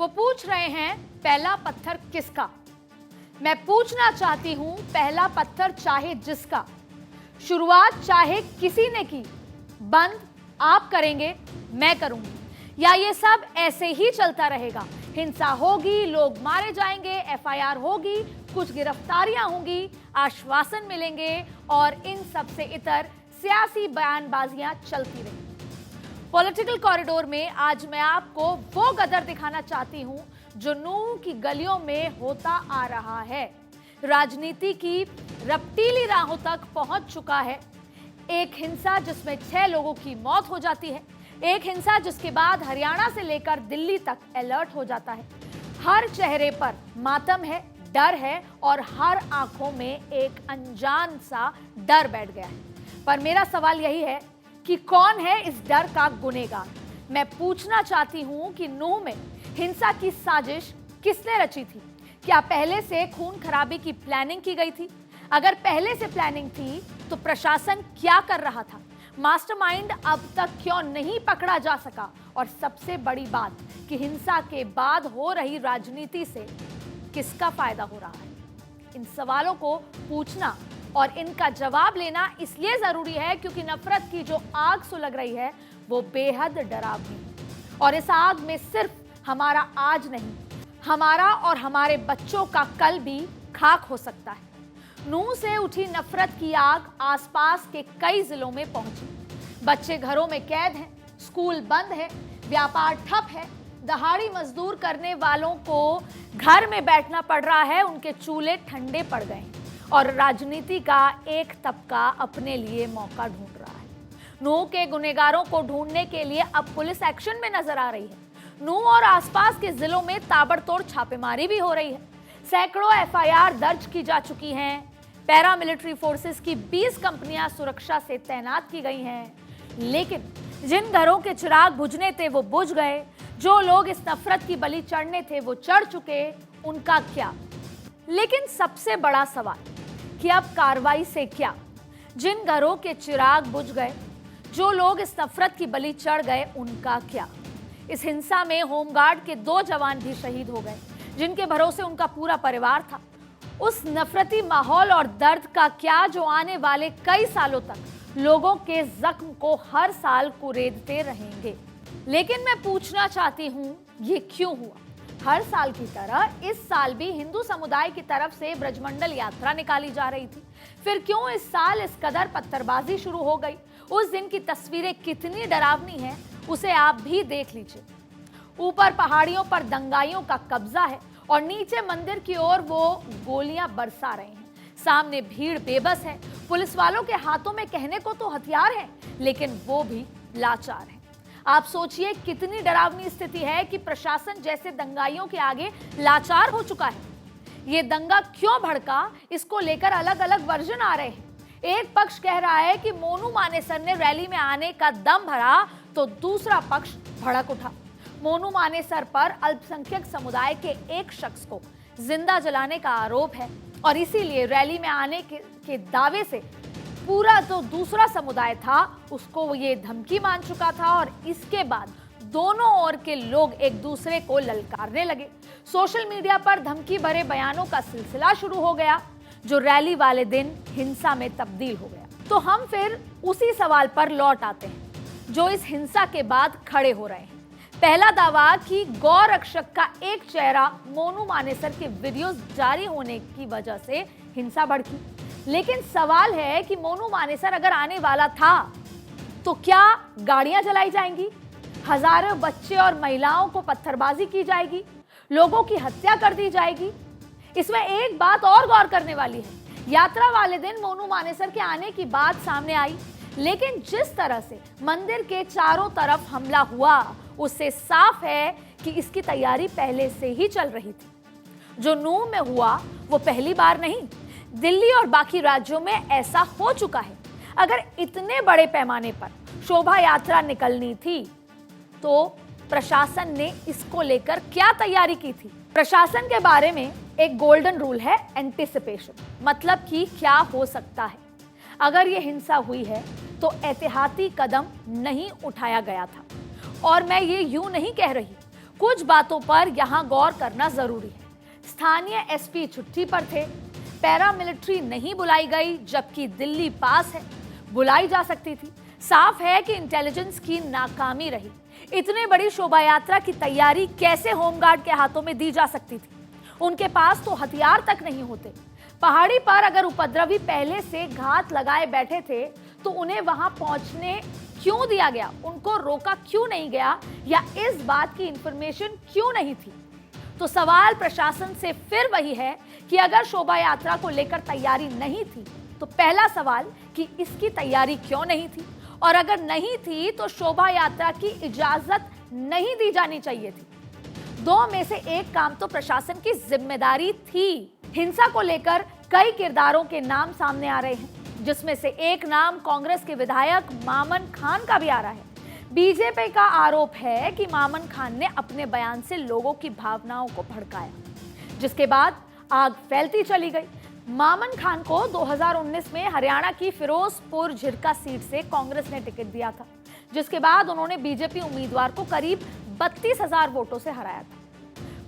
वो पूछ रहे हैं पहला पत्थर किसका। मैं पूछना चाहती हूं पहला पत्थर चाहे जिसका, शुरुआत चाहे किसी ने की, बंद आप करेंगे मैं करूंगी, या ये सब ऐसे ही चलता रहेगा। हिंसा होगी, लोग मारे जाएंगे, एफआईआर होगी, कुछ गिरफ्तारियां होंगी, आश्वासन मिलेंगे और इन सब से इतर सियासी बयानबाजियां चलती रहेंगी। पॉलिटिकल कॉरिडोर में आज मैं आपको वो गदर दिखाना चाहती हूं जो नूह की गलियों में होता आ रहा है, राजनीति की रपटीली राहों तक पहुंच चुका है। एक हिंसा जिसमें 6 लोगों की मौत हो जाती है, एक हिंसा जिसके बाद हरियाणा से लेकर दिल्ली तक अलर्ट हो जाता है। हर चेहरे पर मातम है, डर है और हर आंखों में एक अनजान सा डर बैठ गया है। पर मेरा सवाल यही है कि कौन है इस डर का गुनहगार। मैं पूछना चाहती हूं कि नूह में हिंसा की साजिश किसने रची थी? क्या पहले से खून खराबे की प्लानिंग की गई थी? अगर पहले से प्लानिंग थी तो प्रशासन क्या कर रहा था? मास्टरमाइंड अब तक क्यों नहीं पकड़ा जा सका? और सबसे बड़ी बात कि हिंसा के बाद हो रही राजनीति से किसका फायदा हो रहा है? इन सवालों को पूछना और इनका जवाब लेना इसलिए जरूरी है क्योंकि नफरत की जो आग सुलग रही है वो बेहद डरावनी है। और इस आग में सिर्फ हमारा आज नहीं, हमारा और हमारे बच्चों का कल भी खाक हो सकता है। नूह से उठी नफरत की आग आसपास के कई जिलों में पहुंची। बच्चे घरों में कैद हैं, स्कूल बंद है, व्यापार ठप है, दहाड़ी मजदूर करने वालों को घर में बैठना पड़ रहा है, उनके चूल्हे ठंडे पड़ गए हैं और राजनीति का एक तबका अपने लिए मौका ढूंढ रहा है। नूह के गुनहगारों को ढूंढने के लिए अब पुलिस एक्शन में नजर आ रही है। नूह और आसपास के जिलों में ताबड़तोड़ छापेमारी भी हो रही है। सैकड़ों एफआईआर दर्ज की जा चुकी हैं। पैरामिलिट्री फोर्सेस की 20 कंपनियां सुरक्षा से तैनात की गई हैं। लेकिन जिन घरों के चिराग बुझने थे वो बुझ गए, जो लोग इस नफरत की बलि चढ़ने थे वो चढ़ चुके, उनका क्या? लेकिन सबसे बड़ा सवाल कि अब कार्रवाई से क्या? जिन घरों के चिराग बुझ गए, जो लोग इस नफरत की बलि चढ़ गए, उनका क्या? इस हिंसा में होमगार्ड के 2 जवान भी शहीद हो गए, जिनके भरोसे उनका पूरा परिवार था। उस नफरती माहौल और दर्द का क्या जो आने वाले कई सालों तक लोगों के जख्म को हर साल कुरेदते रहेंगे। लेकिन मैं पूछना चाहती हूँ, ये क्यों हुआ? हर साल की तरह इस साल भी हिंदू समुदाय की तरफ से ब्रजमंडल यात्रा निकाली जा रही थी। फिर क्यों इस साल इस कदर पत्थरबाजी शुरू हो गई? उस दिन की तस्वीरें कितनी डरावनी हैं, उसे आप भी देख लीजिए। ऊपर पहाड़ियों पर दंगाइयों का कब्जा है और नीचे मंदिर की ओर वो गोलियां बरसा रहे हैं। सामने भीड़ बेबस है। पुलिस वालों के हाथों में कहने को तो हथियार हैं, लेकिन वो भी लाचार हैं। आप सोचिए कितनी डरावनी स्थिति है कि प्रशासन जैसे दंगाइयों के आगे लाचार हो चुका है। ये दंगा क्यों भड़का, इसको लेकर अलग अलग वर्जन आ रहे हैं। एक पक्ष कह रहा है कि मोनू मानेसर ने रैली में आने का दम भरा, तो दूसरा पक्ष भड़क उठा। मोनू मानेसर पर अल्पसंख्यक समुदाय के एक शख्स को जिंदा जलाने का आरोप है और इसीलिए रैली में आने के दावे से पूरा जो दूसरा समुदाय था उसको ये धमकी मान चुका था और इसके बाद दोनों ओर के लोग एक दूसरे को ललकारने लगे। सोशल मीडिया पर धमकी भरे बयानों का सिलसिला शुरू हो गया, जो रैली वाले दिन हिंसा में तब्दील हो गया। तो हम फिर उसी सवाल पर लौट आते हैं जो इस हिंसा के बाद खड़े हो रहे हैं। पहला दावा कि गौ रक्षक का एक चेहरा मोनू मानेसर के वीडियोस जारी होने की वजह से हिंसा भड़की। लेकिन सवाल है कि मोनू मानेसर अगर आने वाला था तो क्या गाड़ियां जलाई जाएंगी, हजारों बच्चे और महिलाओं को पत्थरबाजी की जाएगी, लोगों की हत्या कर दी जाएगी? इसमें एक बात और गौर करने वाली है। यात्रा वाले दिन मोनू मानेसर के आने की बात सामने आई, लेकिन जिस तरह से मंदिर के चारों तरफ हमला हुआ उससे साफ है कि इसकी तैयारी पहले से ही चल रही थी। जो नूह में हुआ वो पहली बार नहीं, दिल्ली और बाकी राज्यों में ऐसा हो चुका है। अगर इतने बड़े पैमाने पर शोभा यात्रा निकलनी थी तो प्रशासन ने इसको लेकर क्या तैयारी की थी? प्रशासन के बारे में एक गोल्डन रूल है, एंटिसिपेशन, मतलब कि क्या हो सकता है। अगर ये हिंसा हुई है तो एहतियाती कदम नहीं उठाया गया था। और मैं ये यूं नहीं कह रही, कुछ बातों पर यहां गौर करना जरूरी है। स्थानीय एसपी छुट्टी पर थे, पैरामिलिट्री नहीं बुलाई गई, जबकि दिल्ली पास है, बुलाई जा सकती थी। साफ है कि इंटेलिजेंस की नाकामी रही। इतनी बड़ी शोभा यात्रा की तैयारी कैसे होमगार्ड के हाथों में दी जा सकती थी? उनके पास तो हथियार तक नहीं होते। पहाड़ी पर अगर उपद्रवी पहले से घात लगाए बैठे थे तो उन्हें वहां पहुंचने क्यों दिया गया? उनको रोका क्यों नहीं गया? या इस बात की इंफॉर्मेशन क्यों नहीं थी? तो सवाल प्रशासन से फिर वही है कि अगर शोभा यात्रा को लेकर तैयारी नहीं थी तो पहला सवाल कि इसकी तैयारी क्यों नहीं थी, और अगर नहीं थी तो शोभा यात्रा की इजाजत नहीं दी जानी चाहिए थी। दो में से एक काम तो प्रशासन की जिम्मेदारी थी। हिंसा को लेकर कई किरदारों के नाम सामने आ रहे हैं, जिसमें से एक नाम कांग्रेस के विधायक मामन खान का भी आ रहा है। बीजेपी का आरोप है कि मामन खान ने अपने बयान से लोगों की भावनाओं को भड़काया, जिसके बाद आग फैलती चली गई। मामन खान को 2019 में हरियाणा की फिरोजपुर झिरका सीट से कांग्रेस ने टिकट दिया था, जिसके बाद उन्होंने बीजेपी उम्मीदवार को करीब 32,000 वोटों से हराया था।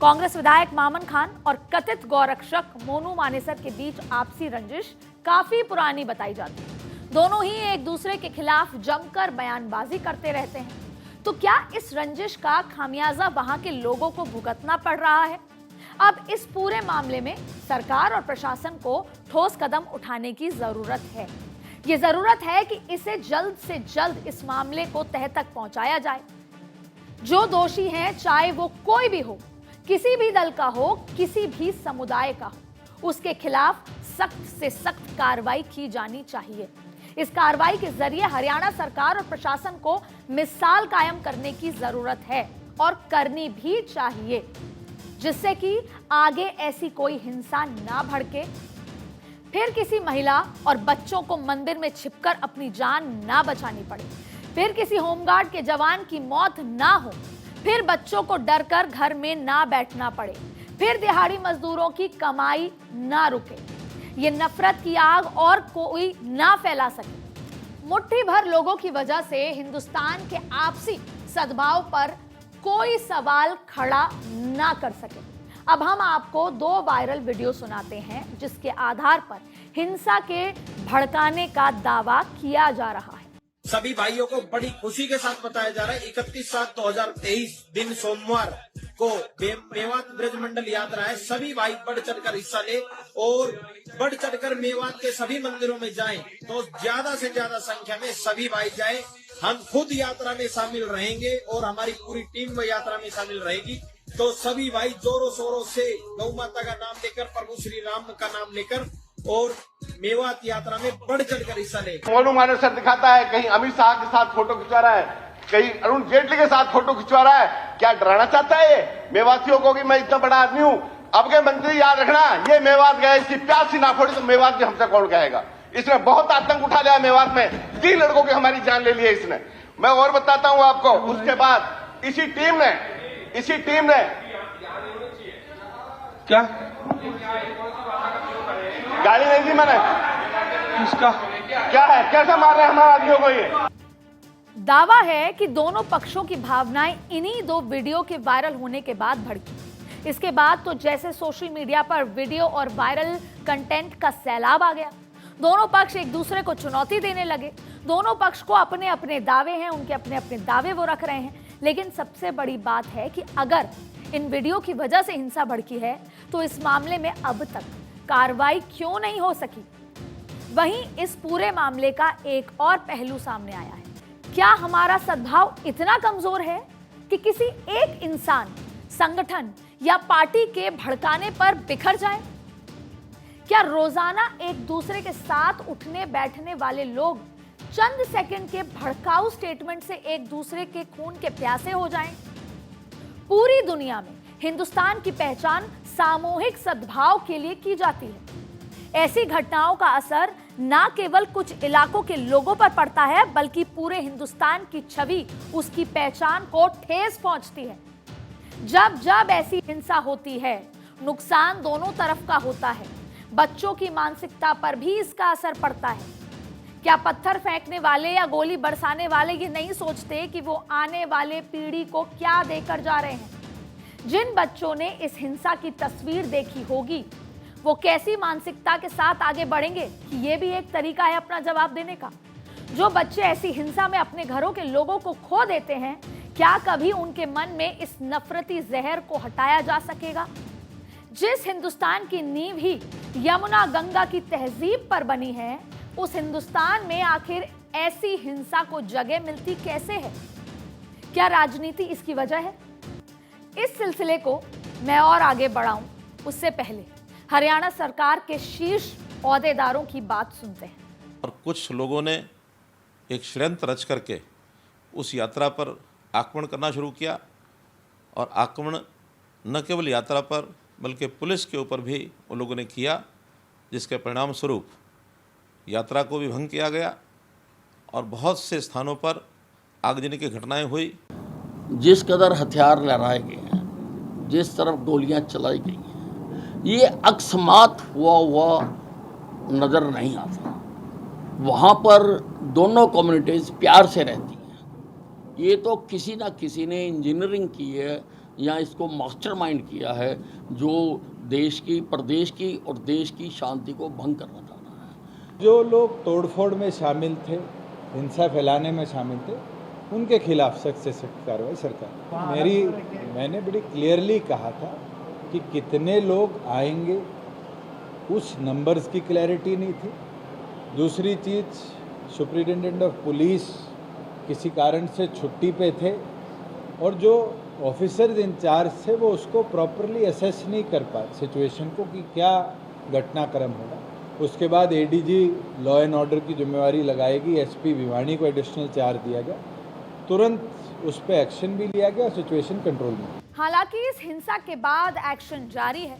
कांग्रेस विधायक मामन खान और कथित गौरक्षक मोनू मानेसर के बीच आपसी रंजिश काफी पुरानी बताई जाती है। दोनों ही एक दूसरे के खिलाफ जमकर बयानबाजी करते रहते हैं। तो क्या इस रंजिश का खामियाजा वहां के लोगों को भुगतना पड़ रहा है? अब इस पूरे मामले में सरकार और प्रशासन को ठोस कदम उठाने की जरूरत है। ये जरूरत है कि इसे जल्द से जल्द इस मामले को तह तक पहुंचाया जाए। जो दोषी हैं, चाहे वो कोई भी हो, किसी भी दल का हो, किसी भी समुदाय का हो, उसके खिलाफ सख्त से सख्त कार्रवाई की जानी चाहिए। इस कार्रवाई के जरिए हरियाणा सरकार और प्रशासन को मिसाल कायम करने की जरूरत है और करनी भी चाहिए, जिससे कि आगे ऐसी कोई हिंसा ना भड़के, फिर किसी महिला और बच्चों को मंदिर में छिपकर अपनी जान ना बचानी पड़े, फिर किसी होमगार्ड के जवान की मौत ना हो, फिर बच्चों को डरकर घर में ना बैठना पड़े, फिर दिहाड़ी मजदूरों की कमाई ना रुके, ये नफरत की आग और कोई ना फैला सके। मुट्ठी भर लोगों की वजह से हिंदुस्तान के आपसी सद्भाव पर कोई सवाल खड़ा ना कर सके। अब हम आपको 2 वायरल वीडियो सुनाते हैं, जिसके आधार पर हिंसा के भड़काने का दावा किया जा रहा है। सभी भाइयों को बड़ी खुशी के साथ बताया जा रहा है 31/7/2023 दिन सोमवार को मेवात ब्रज मंडल यात्रा है। सभी भाई बढ़ चढ़कर हिस्सा ले और बढ़ चढ़कर मेवात के सभी मंदिरों में जाएं, तो ज्यादा से ज्यादा संख्या में सभी भाई जाएं। हम खुद यात्रा में शामिल रहेंगे और हमारी पूरी टीम में यात्रा में शामिल रहेगी। तो सभी भाई जोरों शोरों से गौ माता का नाम लेकर, प्रभु श्री राम का नाम लेकर और मेवात यात्रा में बढ़ चढ़कर हिस्सा ले। मोनू मानेसर दिखाता है, कहीं अमित शाह के साथ फोटो खिंचवा रहा है, कहीं अरुण जेटली के साथ फोटो खिंचवा रहा है। क्या डराना चाहता है ये मेवातियों को कि मैं इतना बड़ा आदमी हूं? अब के मंत्री याद रखना, ये मेवात गए, इसकी प्यासी ना फोड़ी तो मेवात की हमसे कौन कहेगा? इसने बहुत आतंक उठा लिया मेवात में, 3 लड़कों की हमारी जान ले ली है इसने। मैं और बताता हूं आपको, उसके बाद इसी टीम ने क्या गाड़ी नहीं दी मैंने। किसका क्या है, कैसे मार रहे हैं हमारे आदमियों को? ये दावा है कि दोनों पक्षों की भावनाएं इन्हीं 2 वीडियो के वायरल होने के बाद भड़की। इसके बाद तो जैसे सोशल मीडिया पर वीडियो और वायरल कंटेंट का सैलाब आ गया। दोनों पक्ष एक दूसरे को चुनौती देने लगे। दोनों पक्ष को अपने अपने दावे हैं, उनके अपने अपने दावे वो रख रहे हैं। लेकिन सबसे बड़ी बात है कि अगर इन वीडियो की वजह से हिंसा भड़की है तो इस मामले में अब तक कार्रवाई क्यों नहीं हो सकी? वहीं इस पूरे मामले का एक और पहलू सामने आया है। क्या हमारा सद्भाव इतना कमजोर है कि किसी एक इंसान, संगठन या पार्टी के भड़काने पर बिखर जाए? क्या रोजाना एक दूसरे के साथ उठने बैठने वाले लोग चंद सेकंड के भड़काऊ स्टेटमेंट से एक दूसरे के खून के प्यासे हो जाएं? पूरी दुनिया में हिंदुस्तान की पहचान सामूहिक सद्भाव के लिए की जाती है। ऐसी घटनाओं का असर न केवल कुछ इलाकों के लोगों पर पड़ता है, बल्कि पूरे हिंदुस्तान की छवि, उसकी पहचान को ठेस पहुंचती है। जब जब ऐसी हिंसा होती है, नुकसान दोनों तरफ का होता है। बच्चों की मानसिकता पर भी इसका असर पड़ता है। क्या पत्थर फेंकने वाले या गोली बरसाने वाले ये नहीं सोचते कि वो आने वाले पीढ़ी को क्या देकर जा रहे हैं? जिन बच्चों ने इस हिंसा की तस्वीर देखी होगी वो कैसी मानसिकता के साथ आगे बढ़ेंगे कि ये भी एक तरीका है अपना जवाब देने का। जो बच्चे ऐसी हिंसा में अपने घरों के लोगों को खो देते हैं, क्या कभी उनके मन में इस नफरती जहर को हटाया जा सकेगा? जिस हिंदुस्तान की नींव ही यमुना गंगा की तहजीब पर बनी है, उस हिंदुस्तान में आखिर ऐसी हिंसा को जगह मिलती कैसे है? क्या राजनीति इसकी वजह है? इस सिलसिले को मैं और आगे बढ़ाऊं उससे पहले हरियाणा सरकार के शीर्ष ओहदेदारों की बात सुनते हैं। और कुछ लोगों ने एक षड्यंत्र रच करके उस यात्रा पर आक्रमण करना शुरू किया, और आक्रमण न केवल यात्रा पर बल्कि पुलिस के ऊपर भी उन लोगों ने किया, जिसके परिणाम स्वरूप यात्रा को भी भंग किया गया और बहुत से स्थानों पर आगजनी की घटनाएं हुई। जिस कदर हथियार लहराए गए हैं, जिस तरफ गोलियां चलाई गई हैं, ये अकस्मात हुआ नज़र नहीं आता। वहाँ पर दोनों कम्युनिटीज़ प्यार से रहती हैं। ये तो किसी ना किसी ने इंजीनियरिंग की है या इसको मास्टरमाइंड किया है, जो देश की, प्रदेश की और देश की शांति को भंग करना चाह रहा है। जो लोग तोड़फोड़ में शामिल थे, हिंसा फैलाने में शामिल थे, उनके खिलाफ सख्त से सख्त कार्रवाई सरकार। मैंने बड़ी क्लियरली कहा था कि कितने लोग आएंगे, उस नंबर्स की क्लैरिटी नहीं थी। दूसरी चीज़, सुप्रिटेंडेंट ऑफ पुलिस किसी कारण से छुट्टी पे थे और जो ऑफिसर्स इंचार्ज थे वो उसको प्रॉपरली असेस नहीं कर पाए सिचुएशन को कि क्या घटनाक्रम होगा। उसके बाद एडीजी लॉ एंड ऑर्डर की जिम्मेवारी लगाएगी, एसपी भिवानी को एडिशनल चार्ज दिया गया, तुरंत उस पर एक्शन भी लिया गया, सिचुएशन कंट्रोल में। हालांकि इस हिंसा के बाद एक्शन जारी है।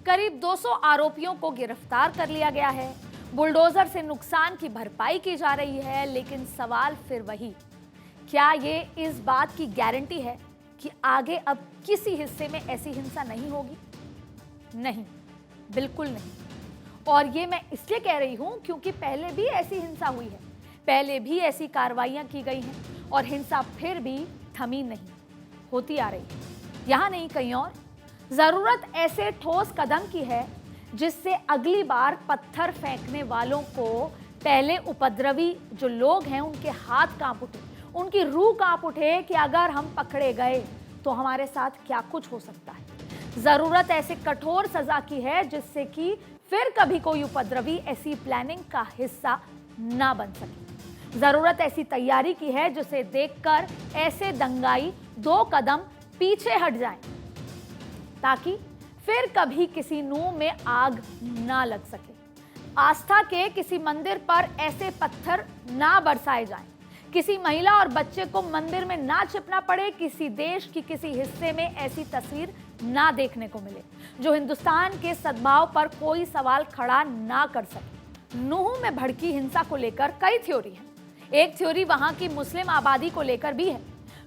करीब 200 आरोपियों को गिरफ्तार कर लिया गया है। बुलडोजर से नुकसान की भरपाई की जा रही है, लेकिन सवाल फिर वही, क्या ये इस बात की गारंटी है कि आगे अब किसी हिस्से में ऐसी हिंसा नहीं होगी? नहीं, बिल्कुल नहीं। और ये मैं इसलिए कह रही हूं क्योंकि पहले भी ऐसी हिंसा हुई है, पहले भी ऐसी कार्रवाइयां की गई हैं और हिंसा फिर भी थमी नहीं, होती आ रही है। यहाँ नहीं, कहीं और। जरूरत ऐसे ठोस कदम की है जिससे अगली बार पत्थर फेंकने वालों को पहले उपद्रवी जो लोग हैं उनके हाथ कांप उठे, उनकी रूह कांप उठे कि अगर हम पकड़े गए तो हमारे साथ क्या कुछ हो सकता है। जरूरत ऐसे कठोर सजा की है जिससे कि फिर कभी कोई उपद्रवी ऐसी प्लानिंग का हिस्सा ना बन सके। जरूरत ऐसी तैयारी की है जिसे देखकर ऐसे दंगाई 2 कदम पीछे हट जाएं, ताकि फिर कभी किसी मुंह में आग ना लग सके। आस्था के किसी मंदिर पर ऐसे पत्थर ना बरसाए जाएं, किसी महिला और बच्चे को मंदिर में ना छिपना पड़े, किसी देश की किसी हिस्से में ऐसी तस्वीर ना देखने को मिले जो हिंदुस्तान के सद्भाव पर कोई सवाल खड़ा ना कर सके। नूह में भड़की हिंसा को लेकर कई थ्योरी हैं। एक थ्योरी वहां की मुस्लिम आबादी को लेकर भी है।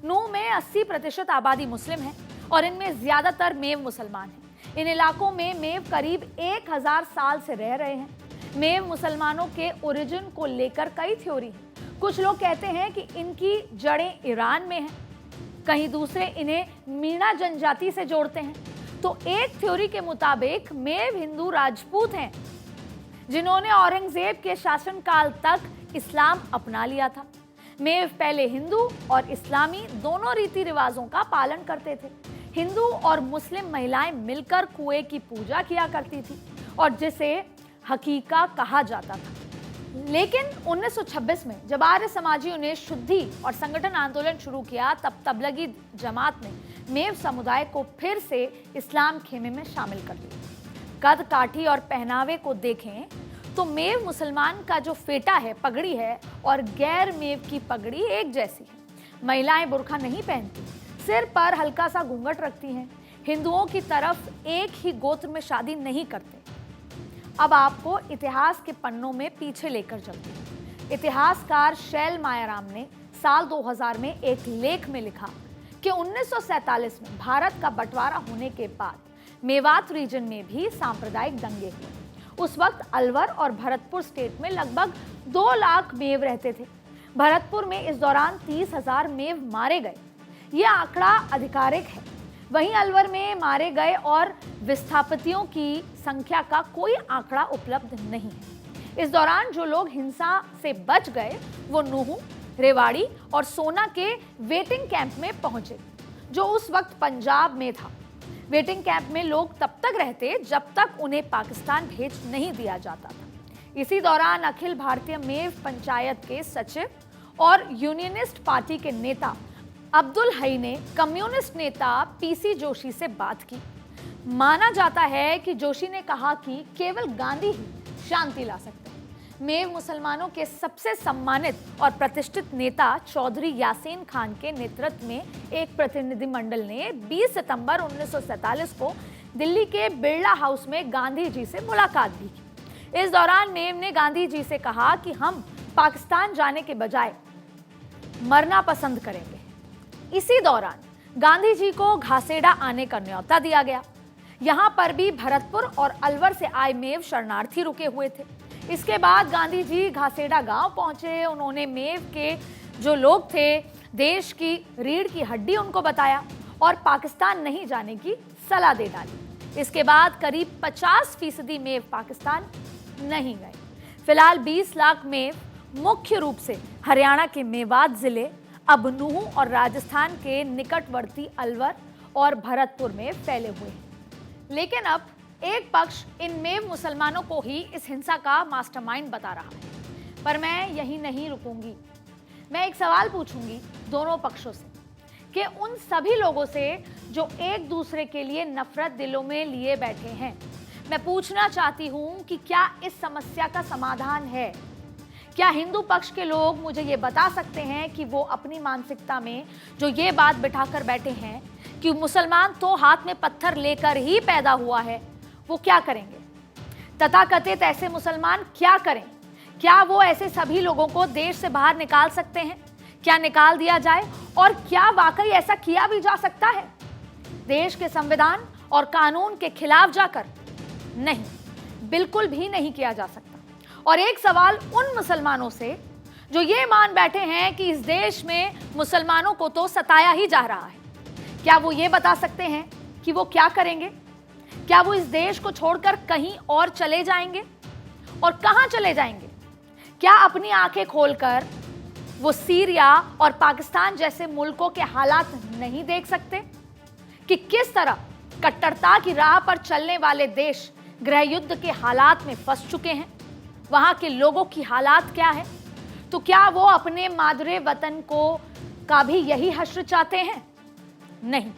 नूह में 80% आबादी मुस्लिम है और इनमें ज्यादातर मेव मुसलमान हैं। इन इलाकों में मेव करीब 1000 साल से रह रहे हैं। मेव मुसलमानों के ओरिजिन को लेकर कई थ्योरी हैं। कुछ लोग कहते हैं कि इनकी जड़ें ईरान में हैं, कहीं दूसरे इन्हें मीणा जनजाति से जोड़ते हैं। तो एक थ्योरी के मुताबिक मेव हिंदू राजपूत हैं जिन्होंने औरंगजेब के शासनकाल तक इस्लाम अपना लिया था। मेव पहले हिंदू और इस्लामी दोनों रीति रिवाजों का पालन करते थे। हिंदू और मुस्लिम महिलाएं मिलकर कुएं की पूजा किया करती थी और जिसे हकीका कहा जाता था। लेकिन 1926 में जब आर्य समाजियों ने शुद्धि और संगठन आंदोलन शुरू किया, तब तबलगी जमात ने मेव समुदाय को फिर से इस्लाम खेमे में शामिल कर लिया। कद काठी और पहनावे को देखें तो मेव मुसलमान का जो फेटा है, पगड़ी है, और गैर मेव की पगड़ी एक जैसी है। महिलाएं बुर्का नहीं पहनती, सिर पर हल्का सा घूंघट रखती हैं। हिंदुओं की तरफ एक ही गोत्र में शादी नहीं करते। अब आपको इतिहास के पन्नों में पीछे लेकर चलते हैं। इतिहासकार शैल मायाराम ने साल 2000 में एक लेख में लिखा कि 1947 में भारत का बंटवारा होने के बाद मेवात रीजन में भी सांप्रदायिक दंगे हुए। उस वक्त अलवर और भरतपुर स्टेट में लगभग 2 लाख मेव रहते थे। भरतपुर में इस दौरान 30,000 मेव मारे गए। यह आंकड़ा आधिकारिक है। वहीं अलवर में मारे गए और विस्थापितों की संख्या का कोई आंकड़ा उपलब्ध नहीं है। इस दौरान जो लोग हिंसा से बच गए वो नूहू, रेवाड़ी और सोना के वेटिंग कैंप में पहुंचे, जो उस वक्त पंजाब में था। वेटिंग कैंप में लोग तब तक रहते जब तक उन्हें पाकिस्तान भेज नहीं दिया जाता था। इसी दौरान अखिल भारतीय मेव पंचायत के सचिव और यूनियनिस्ट पार्टी के नेता अब्दुल हई ने कम्युनिस्ट नेता पीसी जोशी से बात की। माना जाता है कि जोशी ने कहा कि केवल गांधी ही शांति ला सकते हैं। मेव मुसलमानों के सबसे सम्मानित और प्रतिष्ठित नेता चौधरी यासीन खान के नेतृत्व में एक प्रतिनिधिमंडल ने 20 सितंबर 1947 को दिल्ली के बिरला हाउस में गांधी जी से मुलाकात भी की। इस दौरान मेव ने गांधी जी से कहा कि हम पाकिस्तान जाने के बजाय मरना पसंद करेंगे। इसी दौरान गांधी जी को घासेड़ा आने का न्योता दिया गया। यहां पर भी भरतपुर और अलवर से आए मेव शरणार्थी रुके हुए थे। इसके बाद गांधी जी घासेड़ा गांव पहुंचे। उन्होंने मेव के जो लोग थे देश की रीढ़ की हड्डी उनको बताया और पाकिस्तान नहीं जाने की सलाह दे डाली। इसके बाद करीब 50% मेव पाकिस्तान नहीं गए। फिलहाल 20 लाख मेव मुख्य रूप से हरियाणा के मेवात जिले, अब नूहू और राजस्थान के निकटवर्ती अलवर और भरतपुर में फैले हुए हैं। लेकिन अब एक पक्ष इन मेव मुसलमानों को ही इस हिंसा का मास्टरमाइंड बता रहा है। पर मैं यही नहीं रुकूंगी। मैं एक सवाल पूछूंगी दोनों पक्षों से कि उन सभी लोगों से जो एक दूसरे के लिए नफरत दिलों में लिए बैठे हैं, मैं पूछना चाहती हूं कि क्या इस समस्या का समाधान है? क्या हिंदू पक्ष के लोग मुझे ये बता सकते हैं कि वो अपनी मानसिकता में जो ये बात बिठाकर बैठे हैं कि मुसलमान तो हाथ में पत्थर लेकर ही पैदा हुआ है, वो क्या करेंगे? तथाकथित ऐसे मुसलमान क्या करें? क्या वो ऐसे सभी लोगों को देश से बाहर निकाल सकते हैं? क्या निकाल दिया जाए? और क्या वाकई ऐसा किया भी जा सकता है देश के संविधान और कानून के खिलाफ जाकर? नहीं, बिल्कुल भी नहीं किया जा सकता। और एक सवाल उन मुसलमानों से जो ये मान बैठे हैं कि इस देश में मुसलमानों को तो सताया ही जा रहा है, क्या वो ये बता सकते हैं कि वो क्या करेंगे? क्या वो इस देश को छोड़कर कहीं और चले जाएंगे? और कहां चले जाएंगे? क्या अपनी आंखें खोलकर वो सीरिया और पाकिस्तान जैसे मुल्कों के हालात नहीं देख सकते कि किस तरह कट्टरता की राह पर चलने वाले देश गृह युद्ध के हालात में फंस चुके हैं? वहां के लोगों की हालात क्या है? तो क्या वो अपने मादरे वतन को का भी यही हश्र चाहते हैं? नहीं,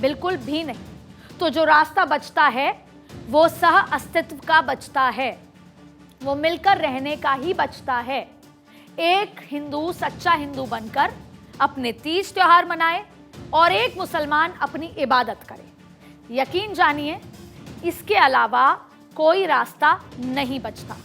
बिल्कुल भी नहीं। तो जो रास्ता बचता है वो सह अस्तित्व का बचता है, वो मिलकर रहने का ही बचता है। एक हिंदू सच्चा हिंदू बनकर अपने तीज त्योहार मनाए और एक मुसलमान अपनी इबादत करे। यकीन जानिए, इसके अलावा कोई रास्ता नहीं बचता।